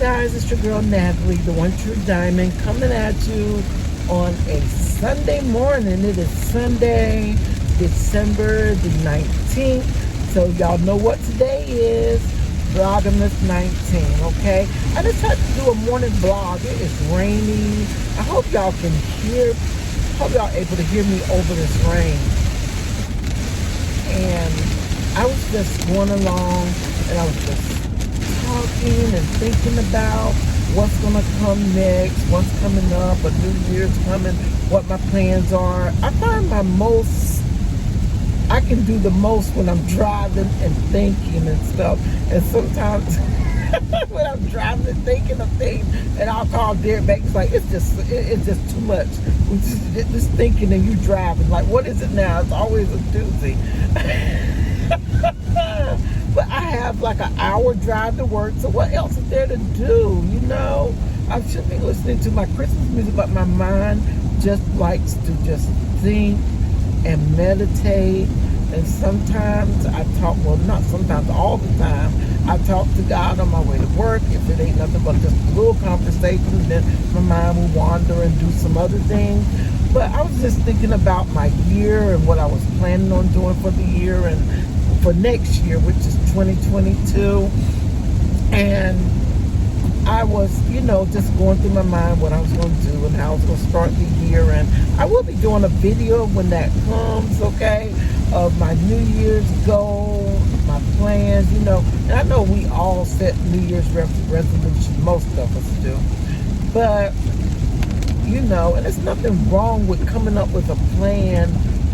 guys, it's your girl Natalie, the one true diamond, coming at you on a Sunday morning. It is Sunday, December the 19th. So y'all know what today is. Vlogmas 19, okay? I just had to do a morning vlog. It is rainy. I hope y'all can hear, hope y'all able to hear me over this rain. And I was just going along and I was just talking and thinking about what's gonna come next, what's coming up, a new year's coming, what my plans are. I find I can do the most when I'm driving and thinking and stuff. And sometimes when I'm driving and thinking of things, and I'll call Derek back, it's like, it's just too much. Just thinking and you driving. Like, what is it now? It's always a doozy. But I have like an hour drive to work, so what else is there to do, you know? I should be listening to my Christmas music, but my mind just likes to just think and meditate. And sometimes I talk, well, not sometimes, all the time, I talk to God on my way to work. If it ain't nothing but just a little conversation, then my mind will wander and do some other things. But I was just thinking about my year and what I was planning on doing for the year and for next year, which is 2022. And I was, you know, just going through my mind what I was going to do and how I was going to start the year. And I will be doing a video when that comes, okay, of my New Year's goal, my plans, you know. And I know we all set New Year's resolutions, most of us do. But, you know, and there's nothing wrong with coming up with a plan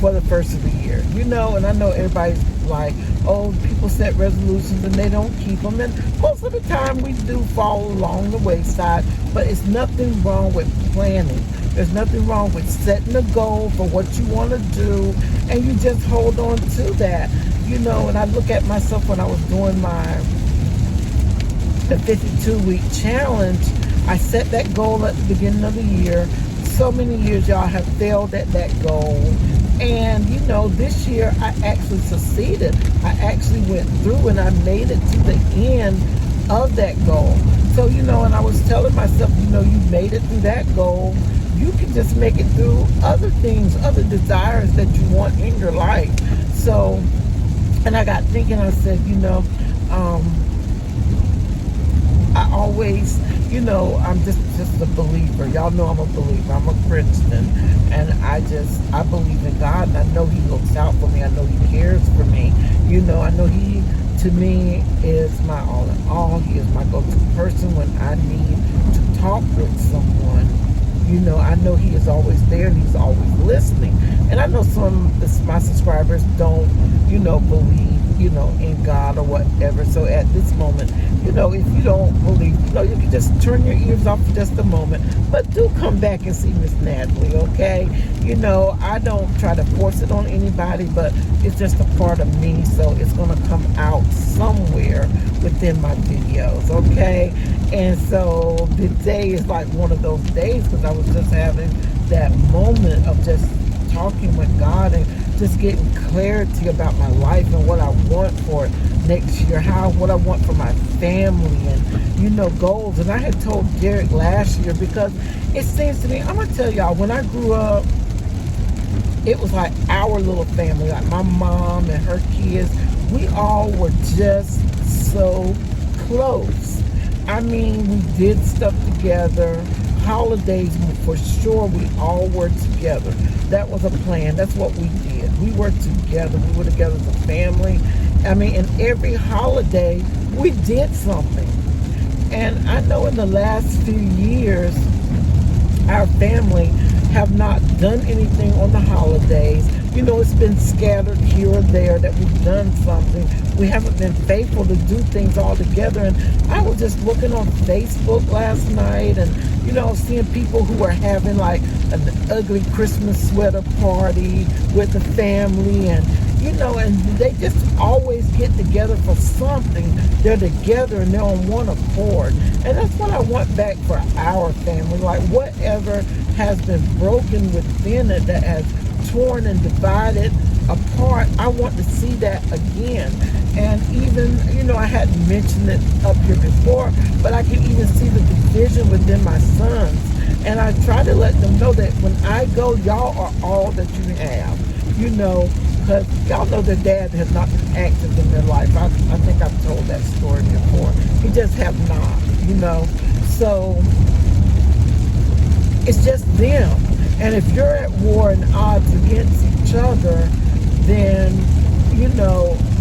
for the first of the year, you know. And I know everybody's like, oh, people set resolutions and they don't keep them, and most of the time we do fall along the wayside. But it's nothing wrong with planning. There's nothing wrong with setting a goal for what you want to do, and you just hold on to that, you know. And I look at myself when I was doing the 52-week challenge. I set that goal at the beginning of the year. So many years y'all have failed at that goal. And, you know, this year I actually succeeded. I actually went through and I made it to the end of that goal. So, you know, and I was telling myself, you know, you made it through that goal. You can just make it through other things, other desires that you want in your life. So, and I got thinking, I said, you know, I always, you know, I'm just a believer. Y'all know I'm a believer. I'm a Christian. And I believe in God, and I know He looks out for me. I know He cares for me. You know, I know He, to me, is my all in all. He is my go-to person when I need to talk with someone. You know, I know He is always there and He's always listening. And I know some of my subscribers don't, you know, believe, you know, in God or whatever. So at this moment, you know, if you don't believe, you know, you can just turn your ears off for just a moment. But do come back and see Miss Natalie, okay? You know, I don't try to force it on anybody, but it's just a part of me. So it's going to come out somewhere within my videos, okay? And so today is like one of those days, because I was just having that moment of just talking with God and just getting clarity about my life and what I want for next year, what I want for my family, and, you know, goals. And I had told Derek last year, because it seems to me, I'm going to tell y'all, when I grew up, it was like our little family, like my mom and her kids, we all were just so close. I mean, we did stuff together. Holidays, for sure, we all were together. That was a plan. That's what we did. We were together. We were together as a family. I mean, in every holiday, we did something. And I know in the last few years, our family have not done anything on the holidays. You know, it's been scattered here or there that we've done something. We haven't been faithful to do things all together. And I was just looking on Facebook last night and, you know, seeing people who are having like an ugly Christmas sweater party with the family, and, you know, and they just always get together for something. They're together and they're on one accord. And that's what I want back for our family. Like, whatever has been broken within it, that has torn and divided apart, I want to see that again. And even, I hadn't mentioned it up here before, but I can even see the division within my sons. And I try to let them know that when I go, y'all are all that you have, because y'all know their dad has not been active in their life. I think I've told that story before. He just have not, So it's just them. And if you're at war and odds against each other, then,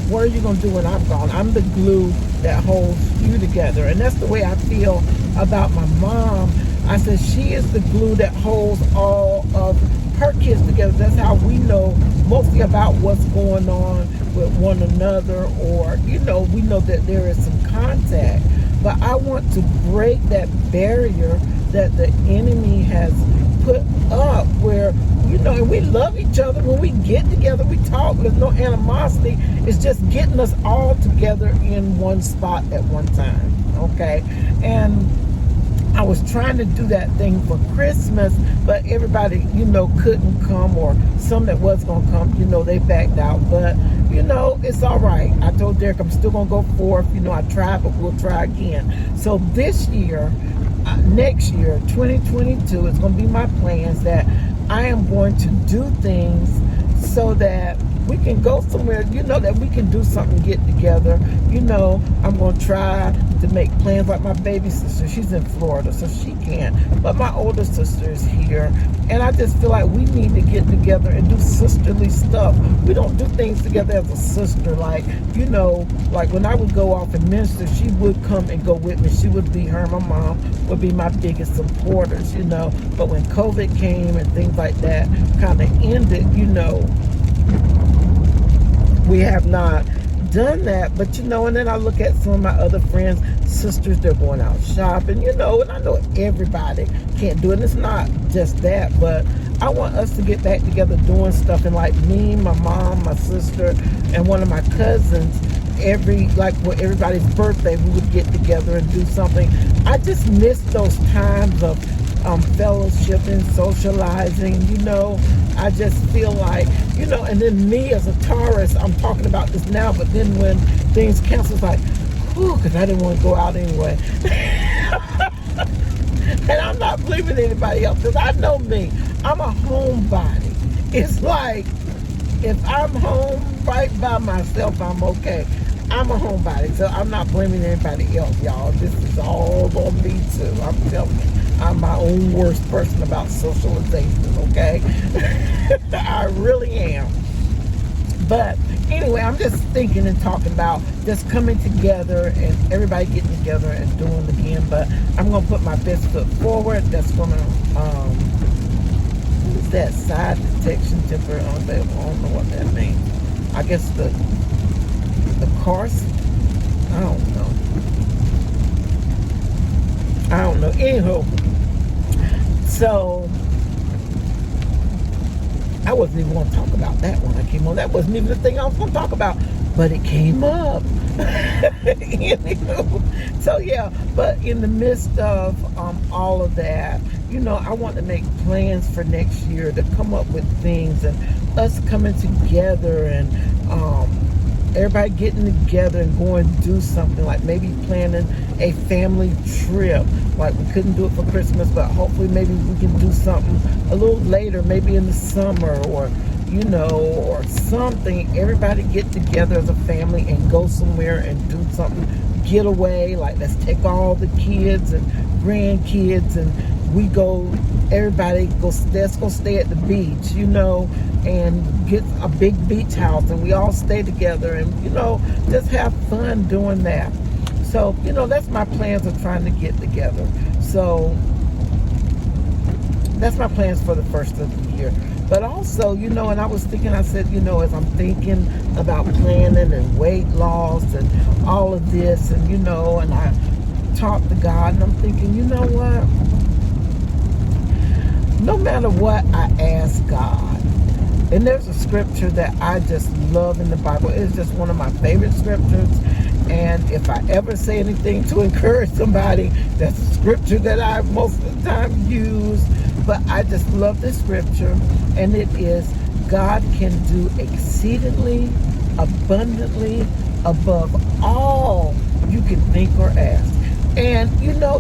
what are you going to do when I'm gone? I'm the glue that holds you together. And that's the way I feel about my mom. I said she is the glue that holds all of her kids together. That's how we know mostly about what's going on with one another, or, we know that there is some contact. But I want to break that barrier that the enemy has put up where, and we love each other. When we get together, we talk. There's no animosity. It's just getting us all together in one spot at one time, okay? And I was trying to do that thing for Christmas, but everybody, couldn't come, or some that was going to come, they backed out. But, it's all right. I told Derek I'm still going to go forth. I tried, but we'll try again. So this year, next year, 2022, it's going to be my plans that I am going to do things so that we can go somewhere, that we can do something, get together. I'm going to try to make plans. Like my baby sister, she's in Florida, so she can't. But my older sister is here. And I just feel like we need to get together and do sisterly stuff. We don't do things together as a sister. Like, like when I would go off and minister, she would come and go with me. She would be her, my mom would be my biggest supporters, But when COVID came and things like that kind of ended, we have not done that. But and then I look at some of my other friends, sisters, they're going out shopping, and I know everybody can't do it. And it's not just that, but I want us to get back together doing stuff. And like me, my mom, my sister, and one of my cousins, everybody's birthday, we would get together and do something. I just miss those times of fellowship and socializing. I just feel like, and then me as a Taurus, I'm talking about this now, but then when things cancel, it's like, whew, because I didn't want to go out anyway. And I'm not blaming anybody else, because I know me. I'm a homebody. It's like, if I'm home right by myself, I'm okay. I'm a homebody, so I'm not blaming anybody else, y'all. This is all on me too. I'm telling you, I'm my own worst person about socialization, okay? I really am. But anyway, I'm just thinking and talking about just coming together and everybody getting together and doing it again. But I'm going to put my best foot forward. That's going to, what is that? Side detection temporary unavailable. I don't know what that means. I guess the course. I don't know. Anywho, so I wasn't even going to talk about that when I came on. That wasn't even the thing I was going to talk about, but it came up. So yeah, but in the midst of all of that, I want to make plans for next year to come up with things, and us coming together, and everybody getting together and going to do something, like maybe planning a family trip. Like we couldn't do it for Christmas, but hopefully maybe we can do something a little later, maybe in the summer, or or something. Everybody get together as a family and go somewhere and do something, get away. Like let's take all the kids and grandkids and we go, everybody go, let's go stay at the beach, and get a big beach house, and we all stay together and, just have fun doing that. So, that's my plans of trying to get together. So that's my plans for the first of the year. But also, and I was thinking, I said, as I'm thinking about planning and weight loss and all of this, and, and I talked to God, and I'm thinking, you know what? No matter what I ask God, and there's a scripture that I just love in the Bible. It's just one of my favorite scriptures. And if I ever say anything to encourage somebody, that's a scripture that I most of the time use. But I just love this scripture. And it is, God can do exceedingly, abundantly, above all you can think or ask. And,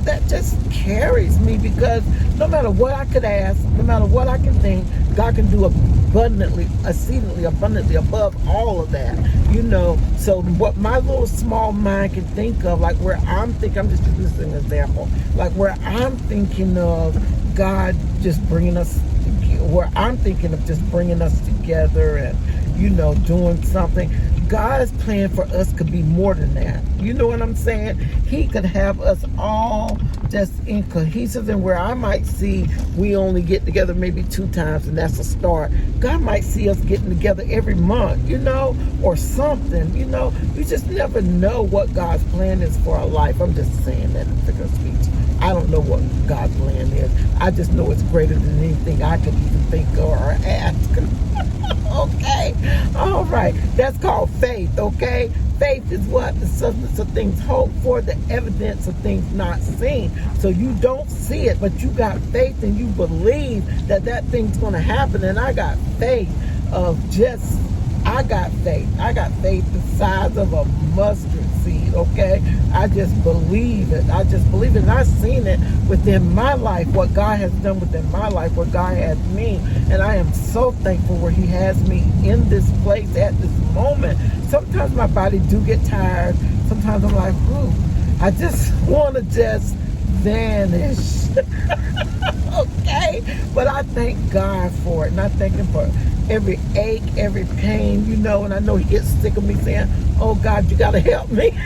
that just carries me, because no matter what I could ask, no matter what I can think, God can do abundantly, exceedingly, abundantly above all of that. So what my little small mind can think of, like where I'm thinking, I'm just using this as an example, like where I'm thinking of God just bringing us, where I'm thinking of just bringing us together and, doing something. God's plan for us could be more than that. You know what I'm saying? He could have us all just in cohesive, and where I might see we only get together maybe 2 times, and that's a start. God might see us getting together every month, or something. You just never know what God's plan is for our life. I'm just saying that in figure of speech. I don't know what God's plan is. I just know it's greater than anything I could even think of or ask. Okay? All right. That's called faith, okay? Faith is what? The substance of things hoped for, the evidence of things not seen. So you don't see it, but you got faith and you believe that that thing's going to happen. And I got faith I got faith. I got faith the size of a mustard seed, okay? I just believe it. And I've seen it within my life, what God has done within my life, where God has me. And I am so thankful where he has me in this place at this moment. Sometimes my body do get tired. Sometimes I'm like, I just want to just vanish. Okay? But I thank God for it. And I thank him for every ache, every pain, and I know he gets sick of me saying, oh God, you got to help me.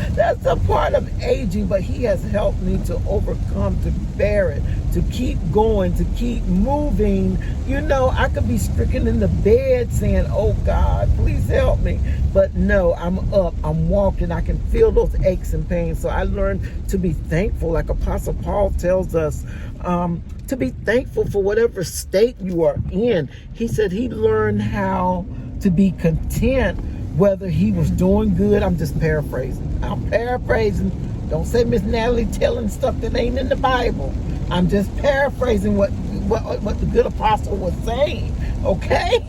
That's a part of aging, but he has helped me to overcome, to bear it, to keep going, to keep moving. I could be stricken in the bed saying, oh God, please help me. But no, I'm up, I'm walking, I can feel those aches and pains. So I learned to be thankful, like Apostle Paul tells us, to be thankful for whatever state you are in. He said he learned how to be content, whether he was doing good. I'm just paraphrasing. Don't say Miss Natalie telling stuff that ain't in the Bible. I'm just paraphrasing what the good apostle was saying, okay?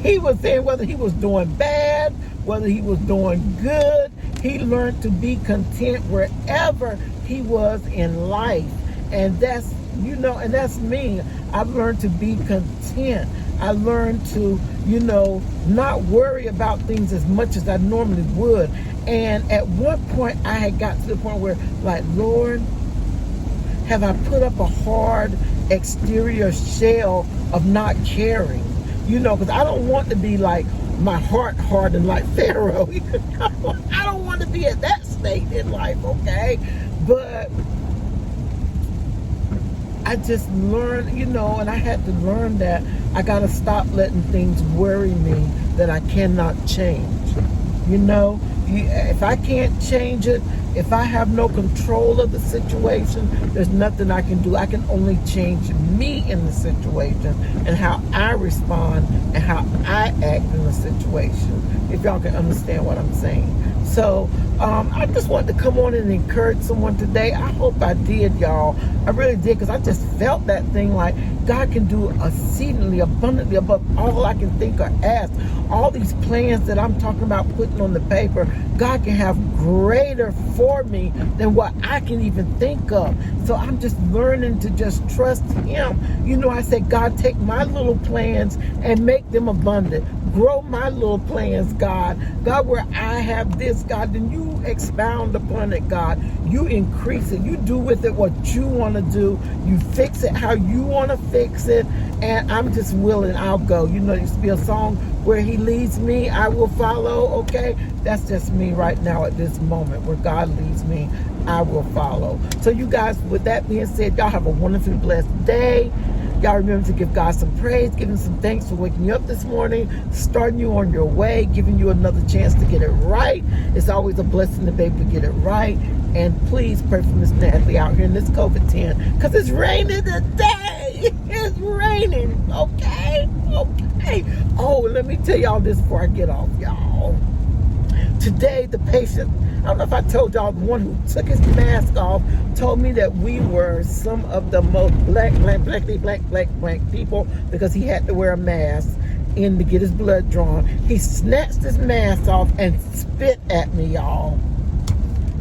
He was saying whether he was doing bad, whether he was doing good, he learned to be content wherever he was in life. And that's, and that's me. I've learned to be content. I learned to, not worry about things as much as I normally would. And at one point, I had got to the point where, like, Lord, have I put up a hard exterior shell of not caring? Because I don't want to be like my heart hardened like Pharaoh. I don't want to be at that state in life, okay? But I just learned, and I had to learn that I got to stop letting things worry me that I cannot change. If I can't change it, if I have no control of the situation, there's nothing I can do. I can only change me in the situation and how I respond and how I act in the situation, if y'all can understand what I'm saying. So I just wanted to come on and encourage someone today. I hope I did, y'all. I really did, because I just felt that thing, like God can do exceedingly abundantly above all I can think or ask. All these plans that I'm talking about putting on the paper, God can have greater for me than what I can even think of. So I'm just learning to just trust him. I said, God, take my little plans and make them abundant. Grow my little plans, God. God, where I have this, God, then you expound upon it, God. You increase it. You do with it what you want to do. You fix it how you want to fix it. And I'm just willing. I'll go. There used to be a song, where he leads me, I will follow. Okay? That's just me right now at this moment. Where God leads me, I will follow. So you guys, with that being said, y'all have a wonderfully blessed day. Y'all remember to give God some praise, give him some thanks for waking you up this morning, starting you on your way, giving you another chance to get it right. It's always a blessing to be able to get it right. And please pray for Miss Natalie out here in this COVID-10, because it's raining today. It's raining, okay? Okay. Oh, let me tell y'all this before I get off, y'all. Today, the patient, I don't know if I told y'all, the one who took his mask off told me that we were some of the most black people because he had to wear a mask in to get his blood drawn. He snatched his mask off and spit at me, y'all.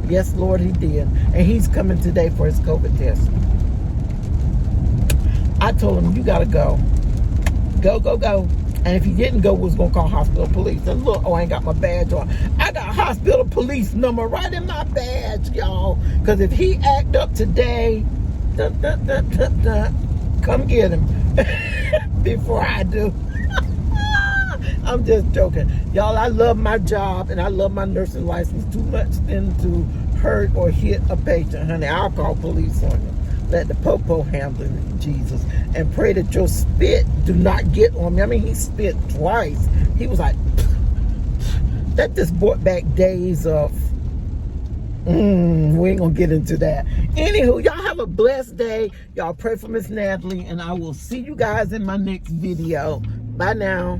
Yes, Lord, he did. And he's coming today for his COVID test. I told him, you gotta go. Go. And if he didn't go, we was gonna call hospital police. And look, oh, I ain't got my badge on. I got hospital police number right in my badge, y'all. Because if he act up today, come get him before I do. I'm just joking. Y'all, I love my job and I love my nursing license too much than to hurt or hit a patient, honey. I'll call police on you. Let the popo handle it, Jesus. And pray that your spit do not get on me. I mean, he spit twice. He was like, that just brought back days of, we ain't gonna get into that. Anywho, y'all have a blessed day. Y'all pray for Miss Natalie, and I will see you guys in my next video. Bye now.